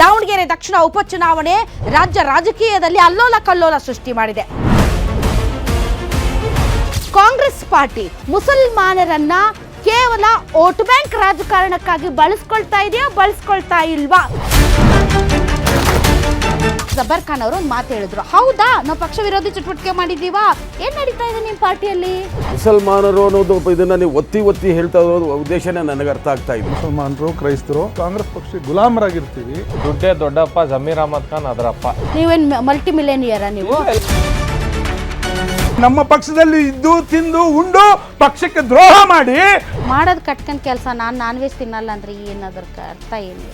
ದಾವಣಗೆರೆ ದಕ್ಷಿಣ ಉಪಚುನಾವಣೆ ರಾಜ್ಯ ರಾಜಕೀಯದಲ್ಲಿ ಅಲ್ಲೋಲ ಕಲ್ಲೋಲ ಸೃಷ್ಟಿ ಮಾಡಿದೆ. ಕಾಂಗ್ರೆಸ್ ಪಾರ್ಟಿ ಮುಸಲ್ಮಾನರನ್ನ ಕೇವಲ ವೋಟ್ ಬ್ಯಾಂಕ್ ರಾಜಕಾರಣಕ್ಕಾಗಿ ಬಳಸ್ಕೊಳ್ತಾ ಇದೆಯಾ, ಬಳಸ್ಕೊಳ್ತಾ ಇಲ್ವಾ? ಜಬರ್ ಖಾನ್ ಅವರು ಒಂದು ಮಾತು ಹೇಳಿದ್ರು, ಹೌದಾ ನಾವು ಪಕ್ಷ ವಿರೋಧಿ ಚಟುವಟಿಕೆ ಮಾಡಿದೀವಾ? ಏನ್ ನಡೀತಾ ಇದೆ ನಿಮ್ಮ ಪಾರ್ಟಿಯಲ್ಲಿ? ಮುಸಲ್ಮಾನರು ಅನ್ನೋದು ಇದನ್ನ ನೀವು ಒತ್ತಿ ಒತ್ತಿ ಹೇಳ್ತಾ ಇರೋದು ಉದ್ದೇಶನೇ ನನಗೆ ಅರ್ಥ ಆಗ್ತಾ ಇದೆ. ಮುಸಲ್ಮಾನರು, ಕ್ರೈಸ್ತರು ಕಾಂಗ್ರೆಸ್ ಪಕ್ಷ ಗುಲಾಮರಾಗಿರ್ತೀವಿ. ದುಡ್ಡೇ ದೊಡ್ಡಪ್ಪ, ಜಮೀರ್ ಅಹಮದ್ ಖಾನ್ ಅದರಪ್ಪ. ನೀವೇನ್ ಮಲ್ಟಿ ಮಿಲಿಯನಿಯರ ನೀವು? ನಮ್ಮ ಪಕ್ಷದಲ್ಲಿ ಇದ್ದು ತಿಂದು ಉಂಡು ಪಕ್ಷಕ್ಕೆ ದ್ರೋಹ ಮಾಡಿ ಮಾಡೋದು ಕಟ್ಕೊಂಡ್ ಕೆಲಸ. ನಾನ್ ವೆಜ್ ತಿನ್ನಲ್ಲ ಅಂದ್ರೆ ಏನದ್ರ ಅರ್ಥ ಏನು?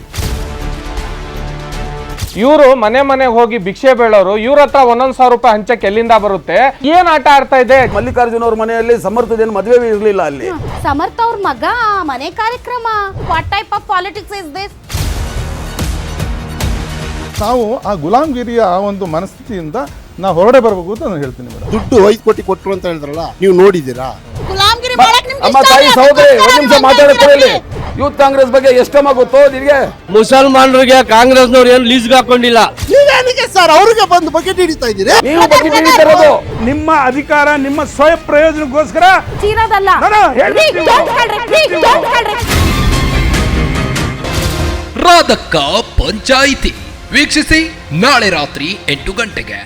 ಇವರು ಮನೆ ಮನೆಗೆ ಹೋಗಿ ಭಿಕ್ಷೆ ಬೇಳೋರು, ಇವ್ರ ಹತ್ರ 1,000 ರೂಪಾಯಿ ಹಂಚಕ್ಕೆ ಎಲ್ಲಿಂದ ಬರುತ್ತೆ? ಏನ್ ಆಟ ಆಡ್ತಾ ಇದೆ? ಮಲ್ಲಿಕಾರ್ಜುನ್ ಅವ್ರ ಮನೆಯಲ್ಲಿ ಸಮರ್ಥದೇನು ಮದುವೆ ಇರಲಿಲ್ಲ ಅಲ್ಲಿ. ಸಮರ್ಥ ಅವ್ರ ಮಗ ಮನೆ ಕಾರ್ಯಕ್ರಮ. What type of politics is this? ನಾವು ಆ ಗುಲಾಮ್ಗಿರಿಯ ಆ ಒಂದು ಮನಸ್ಥಿತಿಯಿಂದ ನಾವು ಹೊರಡೆ ಬರಬೇಕು ಅಂತ ನಾನು ಹೇಳ್ತೀನಿ ಮೇಡಮ್. ದುಡ್ಡು 5 ಕೋಟಿ ಕೊಟ್ಟರು ಅಂತ ಹೇಳಿದ್ರಲ್ಲ, ನೀವು ನೋಡಿದ್ದೀರಾ? ಅಮ್ಮ ತಾಯಿ ಸಹೋದರಿ ಒಂದು ನಿಮಿಷ ಮಾತಾಡ್ಕೊಳ್ಳಿ. ಯೂತ್ ಕಾಂಗ್ರೆಸ್ ಬಗ್ಗೆ ಎಷ್ಟಮ್ಮ ಗೊತ್ತೋ ನಿಮಗೆ? ಮುಸಲ್ಮಾನರಿಗೆ ಕಾಂಗ್ರೆಸ್ನವ್ರು ಏನು ಲೀಸ್ಗೆ ಹಾಕೊಂಡಿಲ್ಲ. ನೀವೇನಿಗೆ ಸರ್ ಅವ್ರಿಗೆ ಬಂದು ಬಕೆಟ್ ಹಿಡಿತಾ ಇದ್ದೀರಿ? ನೀವು ಬಕೆಟ್ ಹಿಡಿತಿರೋದು ನಿಮ್ಮ ಅಧಿಕಾರ, ನಿಮ್ಮ ಸ್ವಯಂ ಪ್ರಯೋಜನಕ್ಕೋಸ್ಕರ ಚೀರೋದಲ್ಲ. ರಾಧಕ್ಕ ಪಂಚಾಯಿತಿ ವೀಕ್ಷಿಸಿ ನಾಳೆ ರಾತ್ರಿ 8 ಗಂಟೆಗೆ.